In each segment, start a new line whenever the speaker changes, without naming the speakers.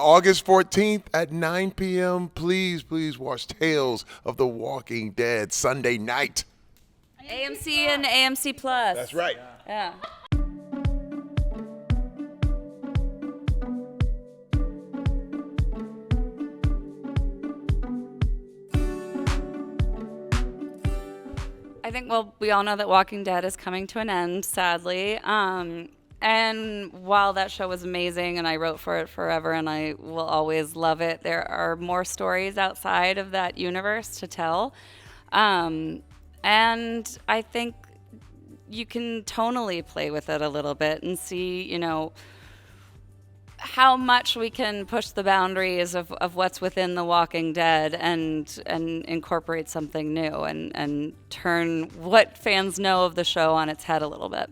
August 14th at 9 p.m. Please watch Tales of the Walking Dead Sunday night.
AMC and AMC Plus.
That's right.
Yeah. I think, well, we all know that Walking Dead is coming to an end, sadly. And while that show was amazing and I wrote for it forever and I will always love it, there are more stories outside of that universe to tell. And I think you can tonally play with it a little bit and see, you know, how much we can push the boundaries of what's within The Walking Dead and incorporate something new and turn what fans know of the show on its head a little bit.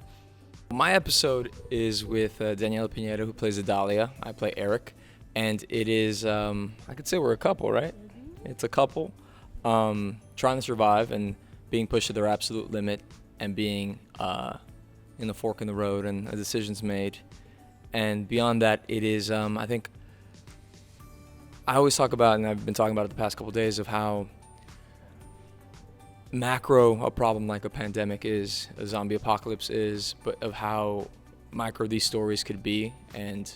My episode is with Daniela Pineda, who plays Adalia. I play Eric, and it is, I could say we're a couple, right? Mm-hmm. It's a couple trying to survive and being pushed to their absolute limit and being in the fork in the road and a decision's made. And beyond that, it is, I think, I always talk about, and I've been talking about it the past couple of days, of how macro a problem like a pandemic is, a zombie apocalypse is, but of how micro these stories could be. And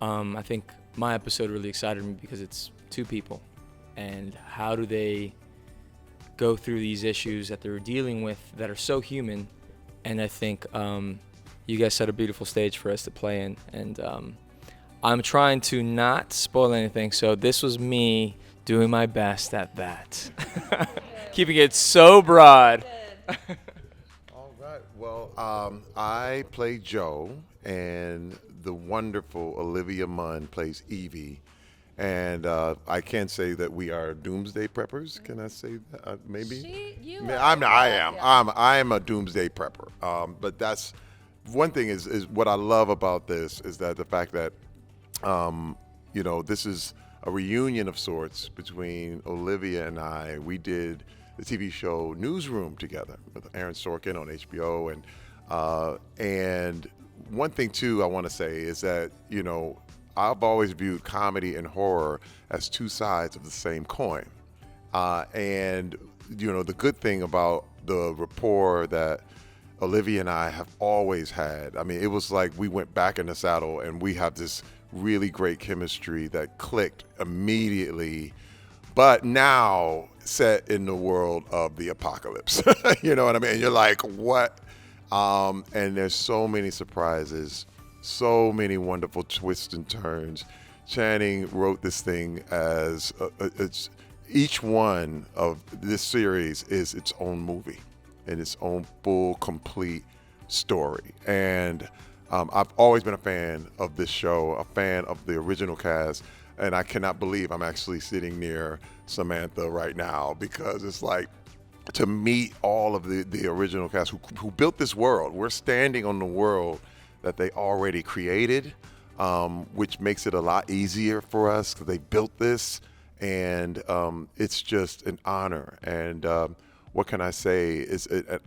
I think my episode really excited me because it's two people. And how do they go through these issues that they're dealing with that are so human? And I think you guys set a beautiful stage for us to play in. And I'm trying to not spoil anything, so this was me doing my best at that. Keeping it so broad.
All right. Well, I play Joe, and the wonderful Olivia Munn plays Evie. And I can say that we are doomsday preppers. Can I say that? Maybe. I am a doomsday prepper. But that's one thing is what I love about this is that the fact that this is a reunion of sorts between Olivia and I. We did the TV show Newsroom together with Aaron Sorkin on HBO, and one thing too I want to say is that I've always viewed comedy and horror as two sides of the same coin, and the good thing about the rapport that Olivia and I have always had. I mean, it was like we went back in the saddle and we have this really great chemistry that clicked immediately, but now set in the world of the apocalypse. You know what I mean? You're like, what? And there's so many surprises, so many wonderful twists and turns. Channing wrote this thing as it's each one of this series is its own movie and its own full, complete story. And I've always been a fan of this show, a fan of the original cast, and I cannot believe I'm actually sitting near Samantha right now because it's like to meet all of the original cast who built this world. We're standing on the world that they already created, which makes it a lot easier for us because they built this, and it's just an honor. And what can I say?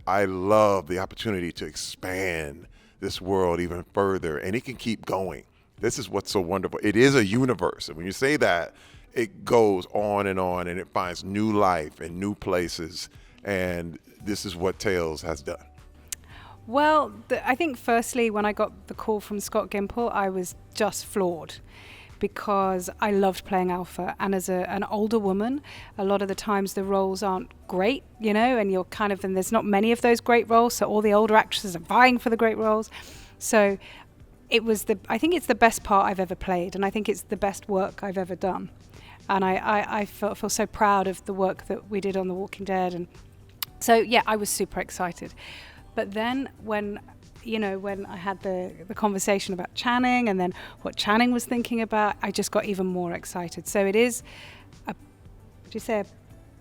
I love the opportunity to expand this world even further, and it can keep going. This is what's so wonderful. It is a universe, and when you say that, it goes on, and it finds new life and new places, and this is what Tales has done.
Well, I think firstly, when I got the call from Scott Gimple, I was just floored because I loved playing Alpha. And as an older woman, a lot of the times the roles aren't great, and you're and there's not many of those great roles. So all the older actresses are vying for the great roles. So I think it's the best part I've ever played. And I think it's the best work I've ever done. And I feel so proud of the work that we did on The Walking Dead. And so, yeah, I was super excited. But then when I had the conversation about Channing and then what Channing was thinking about, I just got even more excited. So it is a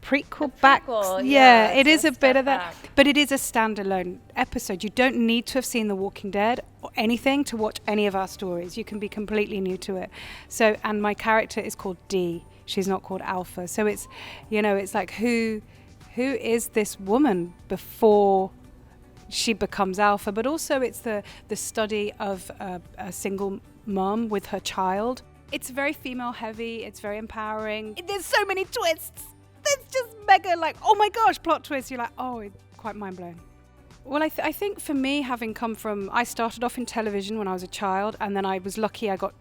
prequel back? Yeah, it is a bit of that. But it is a standalone episode. You don't need to have seen The Walking Dead or anything to watch any of our stories. You can be completely new to it. So, and my character is called Dee. She's not called Alpha. So it's, it's like who is this woman before she becomes Alpha? But also it's the study of a single mom with her child. It's very female heavy. It's very empowering. There's so many twists. There's just mega like, oh my gosh, plot twist. You're like, oh, it's quite mind blowing. Well, I think for me, having come from, I started off in television when I was a child, and then I was lucky I got,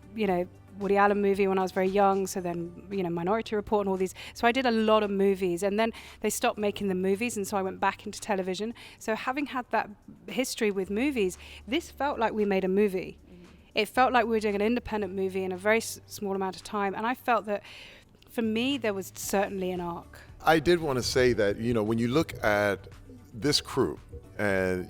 Woody Allen movie when I was very young, so then, Minority Report and all these. So I did a lot of movies, and then they stopped making the movies, and so I went back into television. So having had that history with movies, this felt like we made a movie. It felt like we were doing an independent movie in a very small amount of time, and I felt that, for me, there was certainly an arc.
I did want to say that, when you look at this crew, and,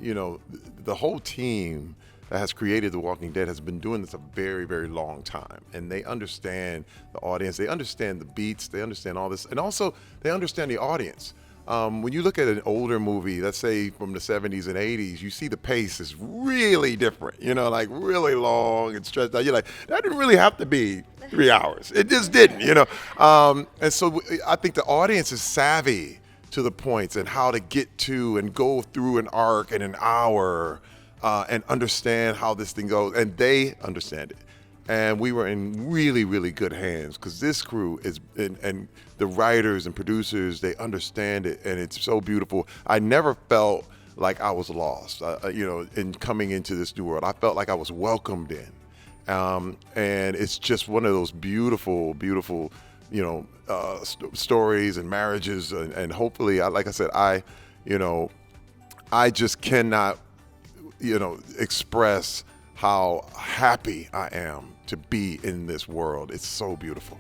the whole team that has created The Walking Dead has been doing this a very, very long time. And they understand the audience. They understand the beats. They understand all this. And also, they understand the audience. When you look at an older movie, let's say from the 70s and 80s, you see the pace is really different, like really long and stretched out. You're like, that didn't really have to be 3 hours. It just didn't, And so I think the audience is savvy to the points and how to get to and go through an arc in an hour and understand how this thing goes. And they understand it. And we were in really, really good hands because this crew is, and the writers and producers, they understand it, and it's so beautiful. I never felt like I was lost, in coming into this new world. I felt like I was welcomed in. And it's just one of those beautiful, beautiful, stories and marriages. And hopefully, like I said, I just cannot, express how happy I am to be in this world. It's so beautiful.